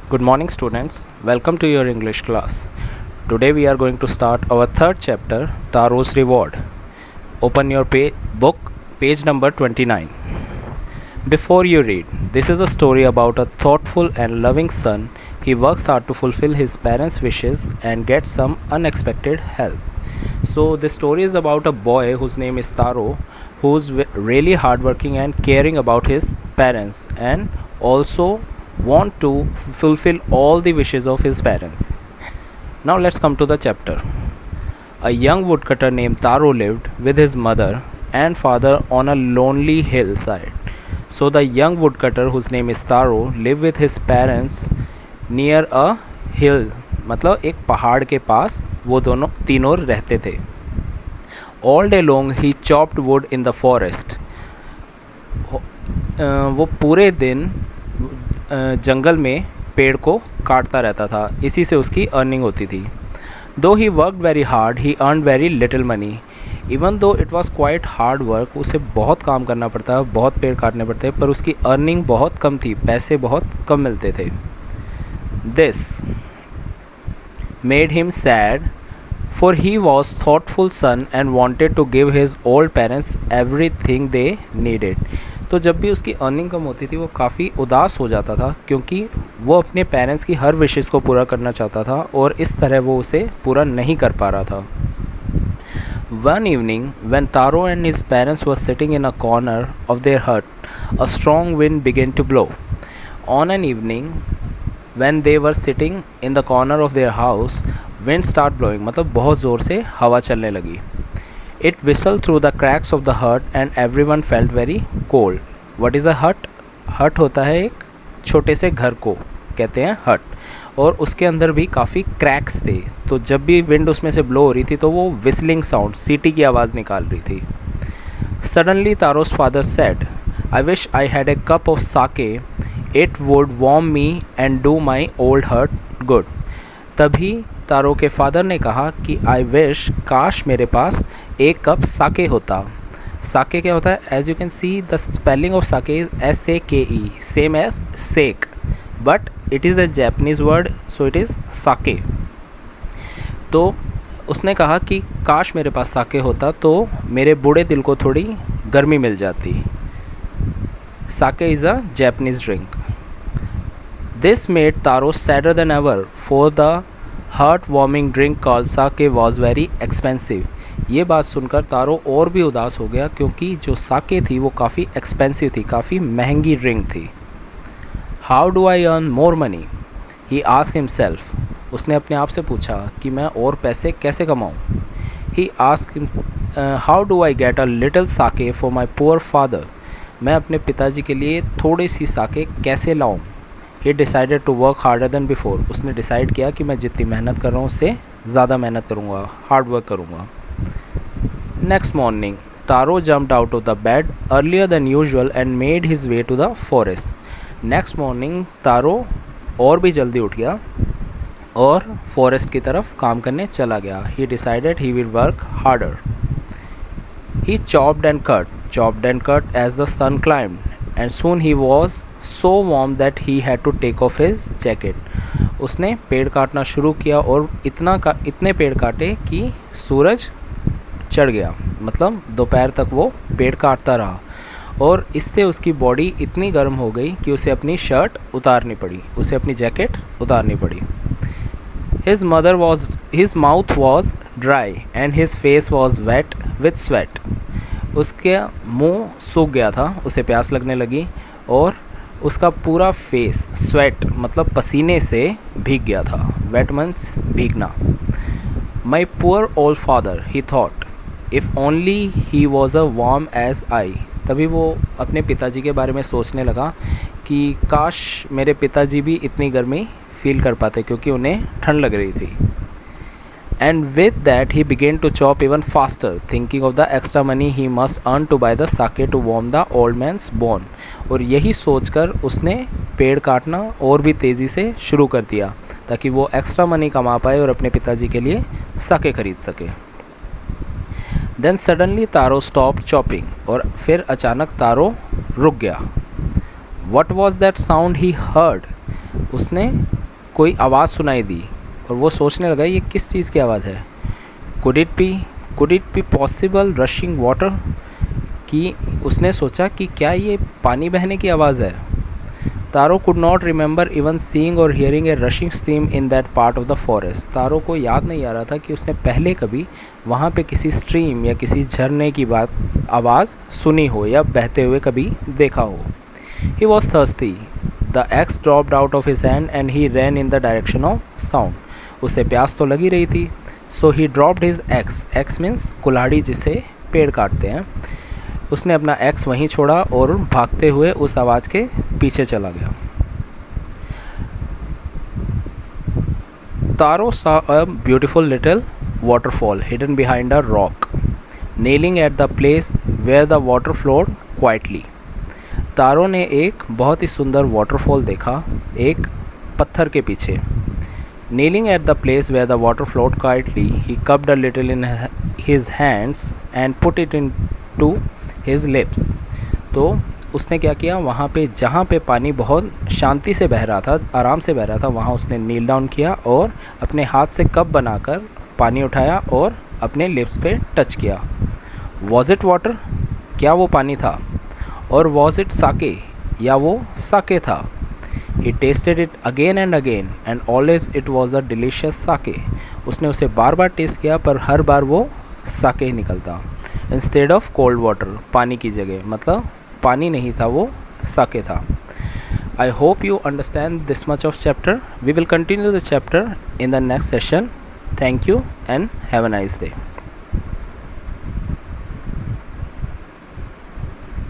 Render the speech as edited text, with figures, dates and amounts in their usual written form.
Good morning, students. Welcome to your English class. Today we are going to start our third chapter, Taro's Reward. Open your book, page number 29. Before you read, this is a story about a thoughtful and loving son. He works hard to fulfill his parents' wishes and gets some unexpected help. So, this story is about a boy whose name is Taro, who's really hardworking and caring about his parents and also want to fulfill all the wishes of his parents. Now let's come to the chapter. A young woodcutter named Taro lived with his mother and father on a lonely hillside. So the young woodcutter whose name is Taro lived with his parents near a hill, मतलब एक पहाड़ के पास वो दोनों तीनों रहते थे. All day long he chopped wood in the forest. वो पूरे दिन जंगल में पेड़ को काटता रहता था, इसी से उसकी अर्निंग होती थी. Though he work very hard he earn very little money. Even though it was quite hard work, उसे बहुत काम करना पड़ता है, बहुत पेड़ काटने पड़ते पर उसकी अर्निंग बहुत कम थी, पैसे बहुत कम मिलते थे. This made him sad for he was thoughtful son and wanted to give his old parents everything they needed. तो जब भी उसकी अर्निंग कम होती थी वो काफ़ी उदास हो जाता था, क्योंकि वो अपने पेरेंट्स की हर विशेस को पूरा करना चाहता था और इस तरह वो उसे पूरा नहीं कर पा रहा था. One evening when Taro and his parents were sitting in a corner of their hut, a strong wind began to blow. On an evening when they were sitting in the corner of their house, wind start blowing, मतलब बहुत ज़ोर से हवा चलने लगी. It whistled through the cracks of the hut and everyone felt very cold. What is a hut? Hut होता है एक छोटे से घर को कहते हैं hut, और उसके अंदर भी काफ़ी क्रैक्स थे. तो जब भी विंड उसमें से ब्लो हो रही थी तो वो whistling साउंड, सीटी की आवाज़ निकाल रही थी. Suddenly Taro's father said, I wish I had a cup of sake. It would warm me and do my old hut good. तभी तारो के फादर ने कहा कि आई विश, काश मेरे पास एक कप साके होता. साके क्या होता है? As you can see the spelling of sake is SAKE, same as sake, but it is a Japanese word, so it is sake. तो उसने कहा कि काश मेरे पास साके होता तो मेरे बूढ़े दिल को थोड़ी गर्मी मिल जाती. Sake is a Japanese drink. This made Taro sadder than ever, for the heart warming drink called sake was very expensive. ये बात सुनकर तारो और भी उदास हो गया, क्योंकि जो साके थी वो काफ़ी एक्सपेंसिव थी, काफ़ी महंगी ड्रिंक थी. How do I earn more money, he asked himself. उसने अपने आप से पूछा कि मैं और पैसे कैसे कमाऊँ. He asked how do I get a little sake for my poor father. मैं अपने पिताजी के लिए थोड़ी सी साके कैसे लाऊँ. He decided to work harder than before. उसने डिसाइड किया कि मैं जितनी मेहनत कर रहा हूँ उससे ज़्यादा मेहनत करूँगा, हार्ड वर्क करूँगा. Next morning Taro jumped out of the bed earlier than usual and made his way to the forest. Next morning Taro और भी जल्दी उठ गया और फॉरेस्ट की तरफ काम करने चला गया. He decided he will work harder. He chopped and cut as the sun climbed and soon he was so warm that he had to take off his jacket. उसने पेड़ काटना शुरू किया और इतने पेड़ काटे कि सूरज चढ़ गया, मतलब दोपहर तक वो पेड़ काटता रहा और इससे उसकी बॉडी इतनी गर्म हो गई कि उसे अपनी शर्ट उतारनी पड़ी, उसे अपनी जैकेट उतारनी पड़ी. His mouth was dry and his face was wet with sweat. उसके मुंह सूख गया था, उसे प्यास लगने लगी और उसका पूरा फेस, स्वेट मतलब पसीने से भीग गया था. वेट मीन्स भीगना. My poor old father, he thought, if only he was a warm as I. तभी वो अपने पिताजी के बारे में सोचने लगा कि काश मेरे पिताजी भी इतनी गर्मी फील कर पाते, क्योंकि उन्हें ठंड लग रही थी. And with that he began to chop even faster, thinking of the extra money he must earn to buy the sake to warm the old man's bone. और यही सोचकर उसने पेड़ काटना और भी तेज़ी से शुरू कर दिया ताकि वो एक्स्ट्रा मनी कमा पाए और अपने पिताजी के लिए साके खरीद सके. देन सडनली तारो स्टॉप चॉपिंग, और फिर अचानक तारो रुक गया. What was that sound he heard. उसने कोई आवाज़ सुनाई दी और वो सोचने लगा ये किस चीज़ की आवाज़ है। Could it be possible rushing water, कि उसने सोचा कि क्या ये पानी बहने की आवाज़ है। Taro could not remember even seeing or hearing a rushing stream in that part of the forest. Taro को याद नहीं आ रहा था कि उसने पहले कभी वहाँ पे किसी स्ट्रीम या किसी झरने की आवाज़ सुनी हो या बहते हुए कभी देखा हो। He was thirsty, the axe dropped out of his hand and he ran in the direction of sound. उसे प्यास तो लगी रही थी, so he dropped his axe, axe means कुल्हाड़ी जिससे पेड़ काटते हैं। उसने अपना एक्स वहीं छोड़ा और भागते हुए उस आवाज़ के पीछे चला गया। तारो saw a beautiful little waterfall hidden behind a rock, kneeling at the place where the water flowed quietly. तारो ने एक बहुत ही सुंदर वाटरफॉल देखा एक पत्थर के पीछे। Kneeling at the place where the water flowed quietly, he cupped a little in his hands and put it into his lips. तो उसने क्या किया, वहाँ पे जहाँ पे पानी बहुत शांति से बह रहा था, आराम से बह रहा था, वहाँ उसने नील डाउन किया और अपने हाथ से कप बनाकर पानी उठाया और अपने लिप्स पे टच किया। वॉज इट वाटर, क्या वो पानी था? और वॉज इट साके, या वो साके था? He tasted it again and always it was the delicious sake. उसने उसे बार बार टेस्ट किया पर हर बार वो साके ही निकलता। इंस्टेड ऑफ कोल्ड वाटर, पानी की जगह, मतलब पानी नहीं था, वो साके था। I hope you understand this much of chapter. We will continue the chapter in the next session. Thank you and have a nice day.